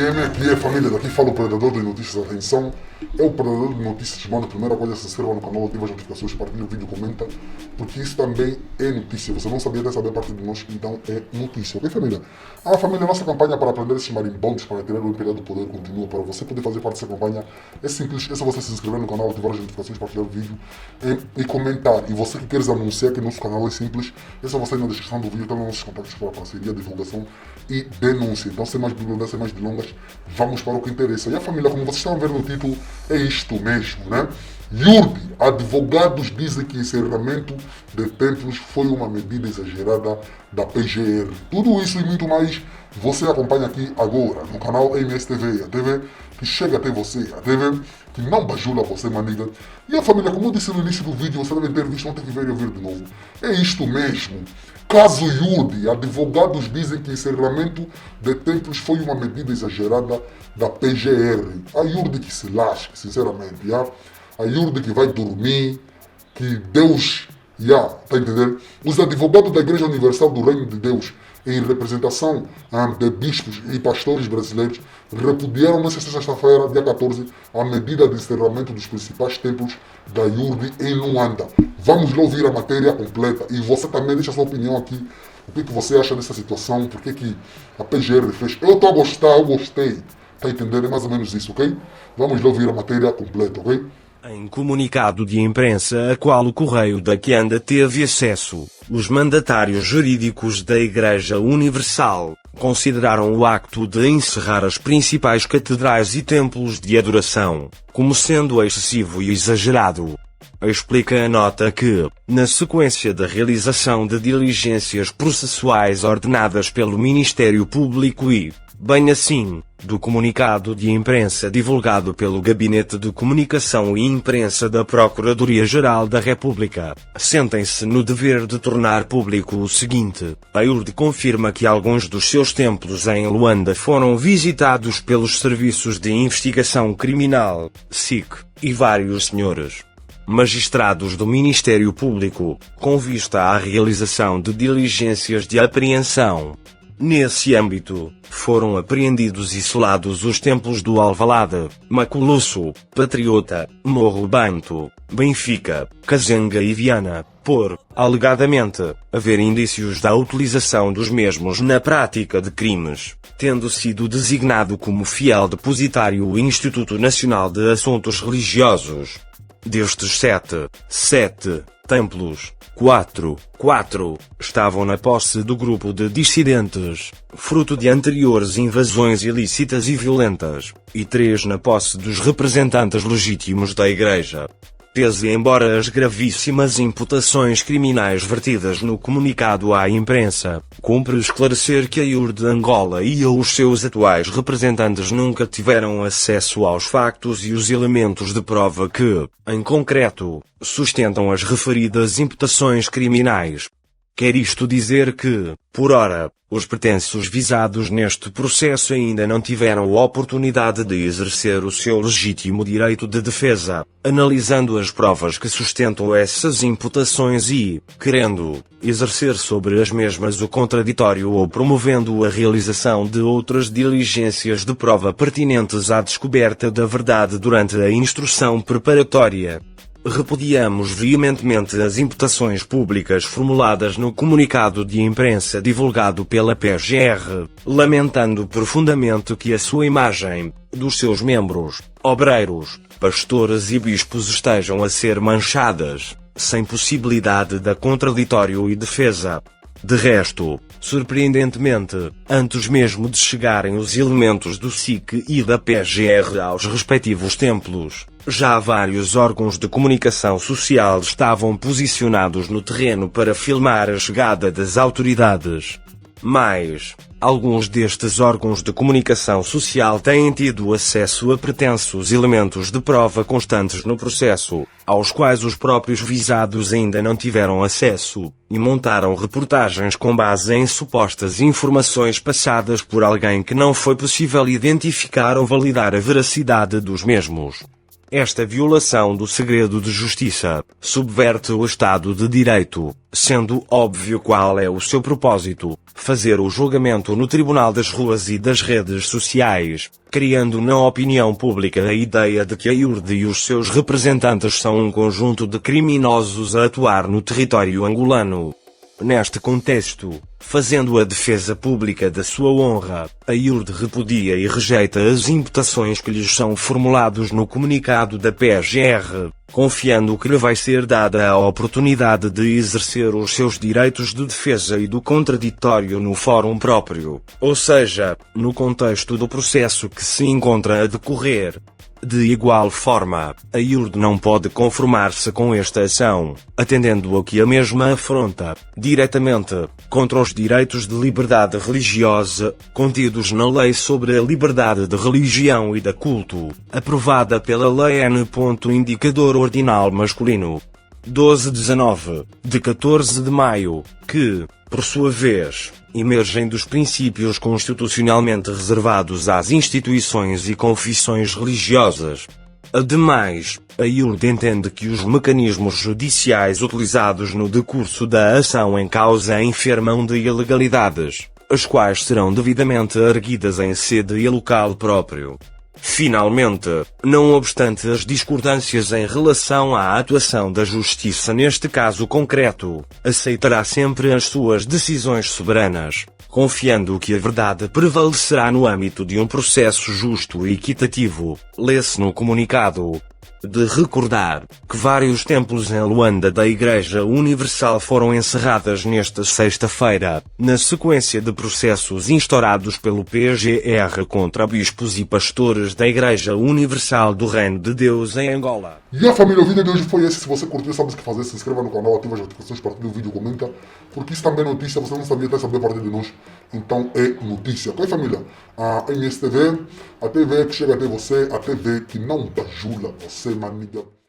FM, aqui é a família, daqui fala o Predador de Notícias. Atenção, é o Predador de Notícias. Manda a primeira coisa, se inscreva no canal, ativa as notificações, partilha o vídeo, comenta, porque isso também é notícia. Você não sabia, deve saber a parte de nós, então é notícia, ok, família? A família, nossa campanha para aprender esses marimbondos, para tirar o imperial do poder, continua. Para você poder fazer parte dessa campanha, é simples, é só você se inscrever no canal, ativar as notificações, partilhar o vídeo e comentar. E você que quer anunciar que nosso canal é simples, é só você ir na descrição do vídeo, tem os nossos contatos para parceria, divulgação e denúncia. Então, sem mais delongas, sem mais delongas, vamos para o que interessa. E a família, como vocês estão a ver no título, é isto mesmo, né? Yurdi, advogados dizem que encerramento de templos foi uma medida exagerada da PGR. Tudo isso e muito mais você acompanha aqui agora no canal MSTV, a TV que chega até você, a TV que não bajula você, maniga. E a família, como eu disse no início do vídeo, você deve ter visto, não tem que ver e ouvir de novo. É isto mesmo. Caso Yurdi, advogados dizem que encerramento de templos foi uma medida exagerada da PGR. A Yurdi que se lasque, sinceramente, já? A Yurdi que vai dormir, que Deus, tá entendendo? Os advogados da Igreja Universal do Reino de Deus, em representação de bispos e pastores brasileiros, repudiaram nesta sexta-feira, dia 14, a medida de encerramento dos principais templos da Yurdi em Luanda. Vamos lá ouvir a matéria completa e você também deixa a sua opinião aqui. O que você acha dessa situação? Por que a PGR fez? Eu estou a gostar, eu gostei. Tá entendendo? É mais ou menos isso, ok? Vamos lá ouvir a matéria completa, ok? Em comunicado de imprensa a qual o Correio da Quianda teve acesso, os mandatários jurídicos da Igreja Universal consideraram o acto de encerrar as principais catedrais e templos de adoração como sendo excessivo e exagerado. Explica a nota que, na sequência da realização de diligências processuais ordenadas pelo Ministério Público e, bem assim, do comunicado de imprensa divulgado pelo Gabinete de Comunicação e Imprensa da Procuradoria-Geral da República, sentem-se no dever de tornar público o seguinte: a Yurdi confirma que alguns dos seus templos em Luanda foram visitados pelos Serviços de Investigação Criminal, SIC, e vários senhores magistrados do Ministério Público, com vista à realização de diligências de apreensão. Nesse âmbito, foram apreendidos e selados os templos do Alvalade, Maculuço, Patriota, Morro Banto, Benfica, Cazenga e Viana, por, alegadamente, haver indícios da utilização dos mesmos na prática de crimes, tendo sido designado como fiel depositário o Instituto Nacional de Assuntos Religiosos. Destes sete templos, quatro estavam na posse do grupo de dissidentes, fruto de anteriores invasões ilícitas e violentas, e 3 na posse dos representantes legítimos da Igreja. Pese embora as gravíssimas imputações criminais vertidas no comunicado à imprensa, cumpre esclarecer que a Yurdi Angola e os seus atuais representantes nunca tiveram acesso aos factos e os elementos de prova que, em concreto, sustentam as referidas imputações criminais. Quer isto dizer que, por ora, os pretensos visados neste processo ainda não tiveram a oportunidade de exercer o seu legítimo direito de defesa, analisando as provas que sustentam essas imputações e, querendo, exercer sobre as mesmas o contraditório ou promovendo a realização de outras diligências de prova pertinentes à descoberta da verdade durante a instrução preparatória. Repudiamos veementemente as imputações públicas formuladas no comunicado de imprensa divulgado pela PGR, lamentando profundamente que a sua imagem, dos seus membros, obreiros, pastores e bispos estejam a ser manchadas, sem possibilidade de contraditório e defesa. De resto, surpreendentemente, antes mesmo de chegarem os elementos do SIC e da PGR aos respectivos templos, já vários órgãos de comunicação social estavam posicionados no terreno para filmar a chegada das autoridades. Mas, alguns destes órgãos de comunicação social têm tido acesso a pretensos elementos de prova constantes no processo, aos quais os próprios visados ainda não tiveram acesso, e montaram reportagens com base em supostas informações passadas por alguém que não foi possível identificar ou validar a veracidade dos mesmos. Esta violação do segredo de justiça subverte o Estado de Direito, sendo óbvio qual é o seu propósito: fazer o julgamento no tribunal das ruas e das redes sociais, criando na opinião pública a ideia de que a IURD e os seus representantes são um conjunto de criminosos a atuar no território angolano. Neste contexto, fazendo a defesa pública da sua honra, a IURD repudia e rejeita as imputações que lhes são formulados no comunicado da PGR, confiando que lhe vai ser dada a oportunidade de exercer os seus direitos de defesa e do contraditório no fórum próprio, ou seja, no contexto do processo que se encontra a decorrer. De igual forma, a IURD não pode conformar-se com esta ação, atendendo a que a mesma afronta, diretamente, contra os direitos de liberdade religiosa, contidos na Lei sobre a Liberdade de Religião e de Culto, aprovada pela Lei N. Indicador Ordinal Masculino 1219, de 14 de maio, que, por sua vez, emergem dos princípios constitucionalmente reservados às instituições e confissões religiosas. Ademais, a IURD entende que os mecanismos judiciais utilizados no decurso da ação em causa enfermam de ilegalidades, as quais serão devidamente erguidas em sede e local próprio. Finalmente, não obstante as discordâncias em relação à atuação da Justiça neste caso concreto, aceitará sempre as suas decisões soberanas, confiando que a verdade prevalecerá no âmbito de um processo justo e equitativo. Lê-se no comunicado. De recordar que vários templos em Luanda da Igreja Universal foram encerrados nesta sexta-feira, na sequência de processos instaurados pelo PGR contra bispos e pastores da Igreja Universal do Reino de Deus em Angola. E a família, o vídeo de hoje foi esse. Se você curtiu, sabe o que fazer. Se inscreva no canal, ative as notificações, partilhe o vídeo, comenta. Porque isso também é notícia, você não sabia até saber a partir de nós. Então é notícia. Ok, família? A MSTV, a TV que chega até você, a TV que não bajula você, maniga.